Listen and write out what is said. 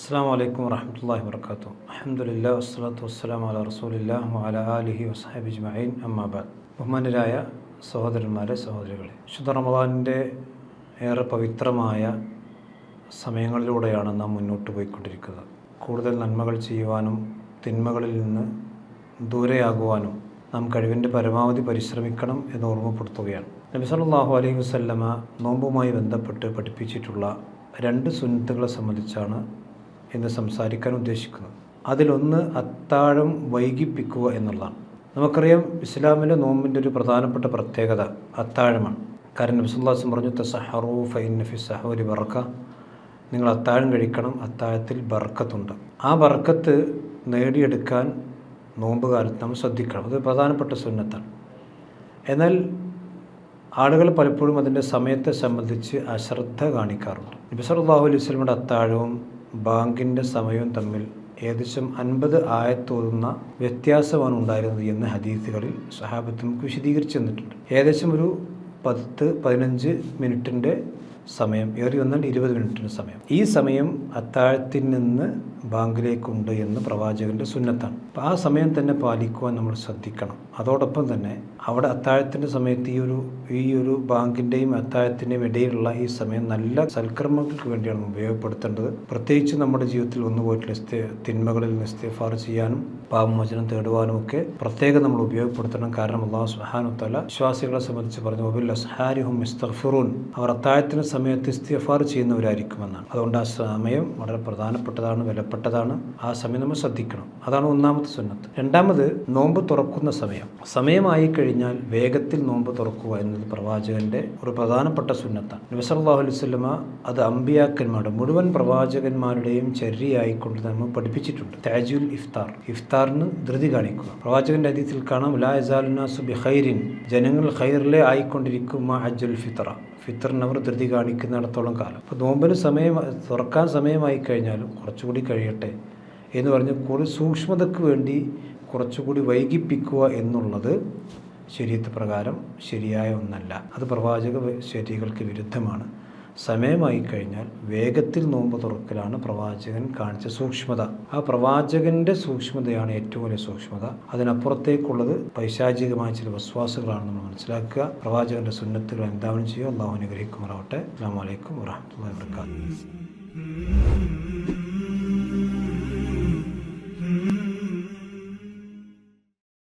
അസ്സലാമു അലൈക്കും വറഹ്മത്തുള്ളാഹി വബറകാതുഹു. അൽഹംദുലില്ലാഹി വസ്സലാത്തു വസ്സലാമു അലാ റസൂലില്ലാഹി വഅലാ ആലിഹി വസ്ഹബിഹി അജ്മഈൻ. അമ്മാ ബഅദ്. ബഹുമാനരായ സഹോദരന്മാരെ, സഹോദരികളെ, വിശുദ്ധ റമദാനിൻ്റെ ഏറെ പവിത്രമായ സമയങ്ങളിലൂടെയാണ് നാം മുന്നോട്ട് പോയിക്കൊണ്ടിരിക്കുന്നത്. കൂടുതൽ നന്മകൾ ചെയ്യുവാനും തിന്മകളിൽ നിന്ന് ദൂരെയാകുവാനും നാം കഴിവിൻ്റെ പരമാവധി പരിശ്രമിക്കണം എന്ന് ഓർമ്മപ്പെടുത്തുകയാണ്. നബി സല്ലല്ലാഹു അലൈഹി വസല്ലമ നോമ്പുമായി ബന്ധപ്പെട്ട് പഠിപ്പിച്ചിട്ടുള്ള 2 സുന്നത്തുകളെ സംബന്ധിച്ചാണ് ഇന്ന് സംസാരിക്കാൻ ഉദ്ദേശിക്കുന്നത്. അതിലൊന്ന് അത്താഴം വൈകിപ്പിക്കുക എന്നുള്ളതാണ്. നമുക്കറിയാം, ഇസ്ലാമിലെ നോമ്പിൻ്റെ ഒരു പ്രധാനപ്പെട്ട പ്രത്യേകത അത്താഴമാണ്. കാരണം നബി സല്ലല്ലാഹു അലൈഹി വസല്ലം പറഞ്ഞു, തസഹറു ഫഇന്ന ഫി സഹൂരി ബറക, നിങ്ങൾ അത്താഴം കഴിക്കണം, അത്താഴത്തിൽ ബർക്കത്തുണ്ട്. ആ ബർക്കത്ത് നേടിയെടുക്കാൻ നോമ്പ് കാലത്ത് നാം ശ്രദ്ധിക്കണം. അത് പ്രധാനപ്പെട്ട സുന്നത്താണ്. എന്നാൽ ആളുകൾ പലപ്പോഴും അതിൻ്റെ സമയത്തെ സംബന്ധിച്ച് അശ്രദ്ധ കാണിക്കാറുണ്ട്. നബി സല്ലല്ലാഹു അലൈഹി വസല്ലമയുടെ അത്താഴവും ബാങ്കിൻ്റെ സമയവും തമ്മിൽ ഏകദേശം 50 ആയത്തോതുന്ന വ്യത്യാസമാണ് ഉണ്ടായിരുന്നത് എന്ന് ഹദീസുകളിൽ സ്വഹാബത്ത് നമുക്ക് വിശദീകരിച്ച് തന്നിട്ടുണ്ട്. ഏകദേശം ഒരു 10-15 മിനിറ്റിൻ്റെ സമയം, ഏറി വന്നാൽ 20 മിനിറ്റിൻ്റെ സമയം. ഈ സമയം അത്താഴത്തിൽ നിന്ന് ബാങ്കിലേക്കുണ്ട് എന്ന് പ്രവാചകൻ്റെ സുന്നത്താണ്. അപ്പോൾ ആ സമയം തന്നെ പാലിക്കുവാൻ നമ്മൾ ശ്രദ്ധിക്കണം. അതോടൊപ്പം തന്നെ അവിടെ അത്താഴത്തിൻ്റെ സമയത്ത് ഈ ഒരു ബാങ്കിൻ്റെയും അത്താഴത്തിൻ്റെയും ഇടയിലുള്ള ഈ സമയം നല്ല സൽക്കർമ്മങ്ങൾക്ക് വേണ്ടിയാണ് ഉപയോഗപ്പെടുത്തേണ്ടത്. പ്രത്യേകിച്ച് നമ്മുടെ ജീവിതത്തിൽ വന്നുപോയിട്ടുള്ള തിന്മകളിൽ നിന്ന് ഇസ്തിഗ്ഫാർ ചെയ്യാനും പാപമോചനം തേടുവാനും ഒക്കെ പ്രത്യേകം നമ്മൾ ഉപയോഗപ്പെടുത്തണം. കാരണം അല്ലാഹു സുബ്ഹാനഹു വ തആല വിശ്വാസികളെ സംബന്ധിച്ച് പറഞ്ഞു, വബിൽ അസ്ഹാരി ഹും യസ്തഗ്ഫിറൂൻ, അവർ അത്താഴത്തിന് സമയത്ത് ഇസ്തിഗ്ഫാർ ചെയ്യുന്നവരായിരിക്കുമെന്നാണ്. അതുകൊണ്ട് ആ സമയം വളരെ പ്രധാനപ്പെട്ടതാണ്, വിലപ്പെട്ടതാണ്. ആ സമയം നമ്മൾ ശ്രദ്ധിക്കണം. അതാണ് ഒന്നാമത്തെ സുന്നത്ത്. രണ്ടാമത്, നോമ്പ് തുറക്കുന്ന സമയമായി കഴിഞ്ഞാൽ വേഗത്തിൽ നോമ്പ് തുറക്കുക എന്നത് പ്രവാചകന്റെ ഒരു പ്രധാനപ്പെട്ട സുന്നത്താണ്. നബി സല്ലല്ലാഹു അലൈഹി വസല്ലമ അത് അമ്പിയാക്കന്മാരുടെ മുഴുവൻ പ്രവാചകന്മാരുടെയും ചര്യയായിക്കൊണ്ട് നമ്മൾ പഠിപ്പിച്ചിട്ടുണ്ട്. തഅജീൽ ഇഫ്താറിന് ധൃതി കാണിക്കുക. പ്രവാചകന്റെ ഹദീസിൽ കാണാം, ലാ യസാലു നാസു ബിഖൈരിൻ, ജനങ്ങൾ ഖൈറിലെ ആയിക്കൊണ്ടിരിക്കും മാ അജ്ജൽ ഫിത്തറിന് അവർ ധൃതി കാണിക്കുന്നിടത്തോളം കാലം. അപ്പോൾ നോമ്പിന് തുറക്കാൻ സമയമായി കഴിഞ്ഞാലും കുറച്ചുകൂടി കഴിയട്ടെ എന്ന് പറഞ്ഞ് കൂടുതൽ സൂക്ഷ്മതയ്ക്ക് വേണ്ടി കുറച്ചുകൂടി വൈകിപ്പിക്കുക എന്നുള്ളത് ശരീഅത്ത് പ്രകാരം ശരിയായ ഒന്നല്ല. അത് പ്രവാചക ശരികൾക്ക് വിരുദ്ധമാണ്. സമയമായി കഴിഞ്ഞാൽ വേഗത്തിൽ നോമ്പ് തുറക്കലാണ് പ്രവാചകൻ കാണിച്ച സൂക്ഷ്മത. ആ പ്രവാചകൻ്റെ സൂക്ഷ്മതയാണ് ഏറ്റവും വലിയ സൂക്ഷ്മത. അതിനപ്പുറത്തേക്കുള്ളത് പൈശാചികമായ ചില വസ്വാസുകളാണ് നമ്മൾ മനസ്സിലാക്കുക. പ്രവാചകൻ്റെ സുന്നത്തുകൾ എന്താണെന്ന് ചെയ്യുക. അല്ലാഹു അനുഗ്രഹിക്കുമാറാവട്ടെ. അസ്സലാമു അലൈക്കും വറഹ്മത്തുള്ളാഹി വബറകാതുഹു.